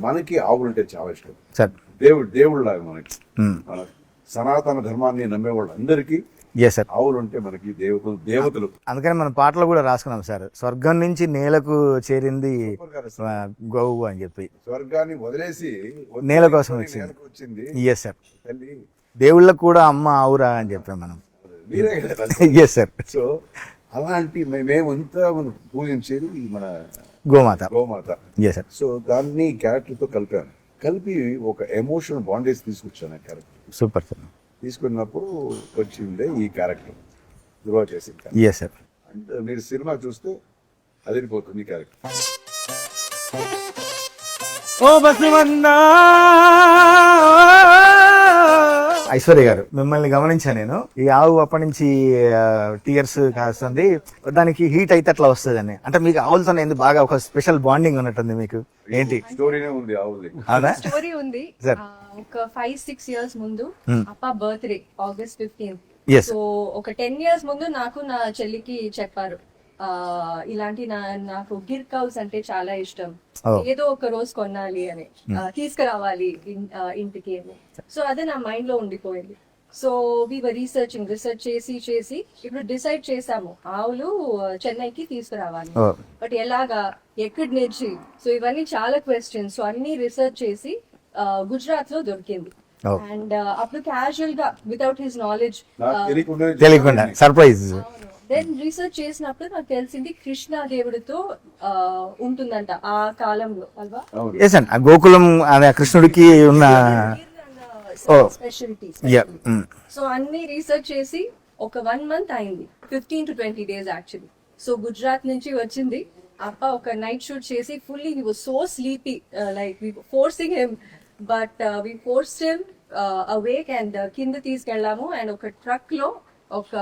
మనకి ఆవులు అంటే చాలా ఇష్టం. సార్ దేవుళ్ళలాగా మనకి మన సనాతన ధర్మాన్ని నమ్మేవాళ్ళు అందరికీ ఎస్ సార్. ఆవులు అంటే మనకి దేవతలు. అందుకని మనం పాటలు కూడా రాసుకున్నాం సార్, స్వర్గం నుంచి నేలకు చేరింది గోవు అని చెప్పి. స్వర్గాన్ని వదిలేసి నేల కోసం వచ్చింది. Yes sir. తల్లి దేవుళ్ళకు కూడా అమ్మ ఆవురా అని చెప్పాం మనం. మీరే కదా. Yes sir. సో అలాంటి మేమంతా మనం పూజించేది మన గోమాత. Yes sir. సో దాన్ని క్యారెక్టర్తో కలిపి ఒక ఎమోషనల్ బాండేజ్ తీసుకొచ్చాను ఆ క్యారెక్టర్. Super sir. తీసుకున్నప్పుడు వచ్చిందే ఈ క్యారెక్టర్ ధృవ చేసింది. Yes sir. అండ్ మీరు సినిమా చూస్తే అదిరిపోతుంది ఈ క్యారెక్టర్. ఐశ్వర్య గారు, మిమ్మల్ని గమనించాను నేను. ఈ ఆవు అప్పటి నుంచి టీయర్స్ కాస్తుంది, దానికి హీట్ అయితే అట్లా వస్తుందని. అంటే మీకు ఆవులతో ఎందుకు బాగా ఒక స్పెషల్ బాండింగ్ ఉన్నట్టుంది మీకు, ఏంటి స్టోరీనే ఉంది ఆవుది? అవునా? స్టోరీ ఉంది. ఒక 5-6 years ముందు అప్ప birthday August 15th. Yes. So ఒక 10 years ముందు నాకు నా చెల్లికి చెప్పారు, ఇలాంటి నాకు గిర్ కౌస్ అంటే చాలా ఇష్టం, ఏదో ఒక రోజు కొనాలి అని, తీసుకురావాలి ఇంటికి అని. సో అదే నా మైండ్ లో ఉండిపోయింది. సో వీఆర్ రీసెర్చ్ చేసి ఇప్పుడు డిసైడ్ చేసాము ఆవులు చెన్నైకి తీసుకురావాలి. బట్ ఎలాగా, ఎక్కడి నుంచి, సో ఇవన్నీ చాలా క్వశ్చన్స్. సో అన్ని రీసెర్చ్ చేసి గుజరాత్ లో దొరికింది. అండ్ అప్పుడు క్యాజువల్ గా వితౌట్ హిస్ నాలెడ్జ్ తెలియకుండా సర్ప్రైజ్. దెన్ రీసెర్చ్ చేసినప్పుడు నాకు తెలిసింది కృష్ణ దేవుడితో ఉంటుందంట ఆ కాలంలో, అల్వా? ఆ గోకులం అదే కృష్ణుడికి ఉన్న స్పెషాలిటీస్. సో అన్ని రీసెర్చ్ చేసి ఒక 1 month అయింది, 15 to 20 days actually. So Gujarat నుంచి వచ్చింది. అప్ప ఒక నైట్ షూట్ చేసి fully he was so sleepy, like we forcing him, but we forced him awake and కింద తీసుకెళ్ళాము. అండ్ ఒక ట్రక్ లో ఒక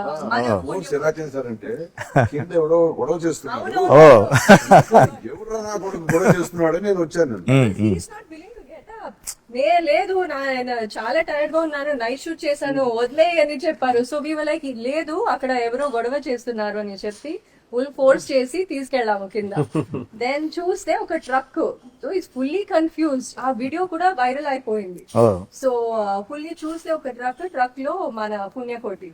ఎలా చేశారంటే కింద ఎవడో గొడవ చేస్తున్నాడు, ఎవడో నా కొడుకు గొడవ చేస్తున్నాడని నేను వచ్చాను. లేదు ఆయన చాలా టైర్డ్ గా ఉన్నాను, నైట్ షూట్ చేశాను, వదిలే అని చెప్పారు. సో వీ లైక్ లేదు అక్కడ ఎవరో గొడవ చేస్తున్నారు అని చెప్పి ఫుల్ ఫోర్స్ చేసి తీసుకెళ్ళాము కింద. దెన్ చూస్తే ఒక truck, so it's fully confused. ఆ వీడియో కూడా వైరల్ అయిపోయింది. సో ఫుల్లీ చూస్తే ఒక ట్రక్ లో మన పుణ్యకోటి.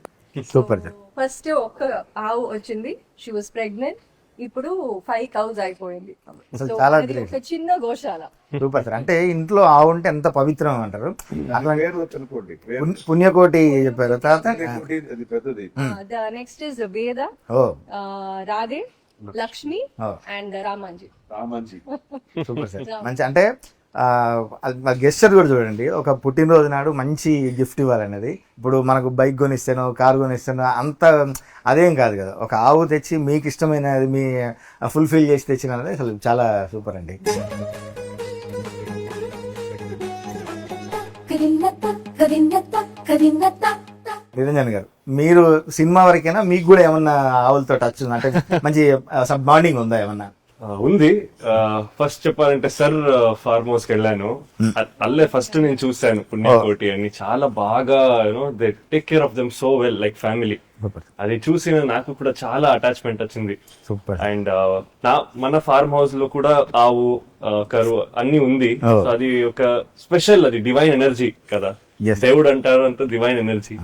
సూపర్. ఫస్ట్ ఒక ఆవు వచ్చింది, షీ వాస్ ప్రెగ్నెంట్. ఇప్పుడు 5 cows అయిపోయింది. చాలా ఒక చిన్న గోశాల. Super sir. అంటే ఇంట్లో ఆవు ఉంటే ఎంత పవిత్రం అంటారు. పుణ్యకోటి చెప్పారు. తర్వాత నెక్స్ట్ ఇస్ వేద, Radhe, Lakshmi and Ramanji. Super sir. మంచి అంటే గెస్చర్ కూడా చూడండి, ఒక పుట్టినరోజు నాడు మంచి గిఫ్ట్ ఇవ్వాలనేది. ఇప్పుడు మనకు బైక్ కొనిస్తాను, కారు కొనిస్తాను, అంత అదేం కాదు కదా. ఒక ఆవు తెచ్చి మీకు ఇష్టమైనది మీ ఫుల్ఫిల్ చేసి తెచ్చినది అసలు చాలా సూపర్ అండి. నిరంజన్ గారు, మీరు సినిమా వరకైనా మీకు కూడా ఏమన్నా ఆవులతో టచ్ ఉందా? అంటే మంచి బాండింగ్ ఉందా ఏమన్నా? ఉంది. ఫస్ట్ చెప్పాలంటే సార్ ఫార్మ్ హౌస్ కి వెళ్ళాను, అల్లే ఫస్ట్ నేను చూసాను పుణ్యకోటి అని. చాలా బాగా they take care of them so well, like family. అది చూసి నాకు కూడా చాలా అటాచ్మెంట్ వచ్చింది. అండ్ మన ఫార్మ్ హౌస్ లో కూడా ఆవు, కరువు అన్ని ఉంది. అది ఒక స్పెషల్, అది డివైన్ ఎనర్జీ కదా, దేవుడు అంటారు అంత డివైన్ ఎనర్జీ.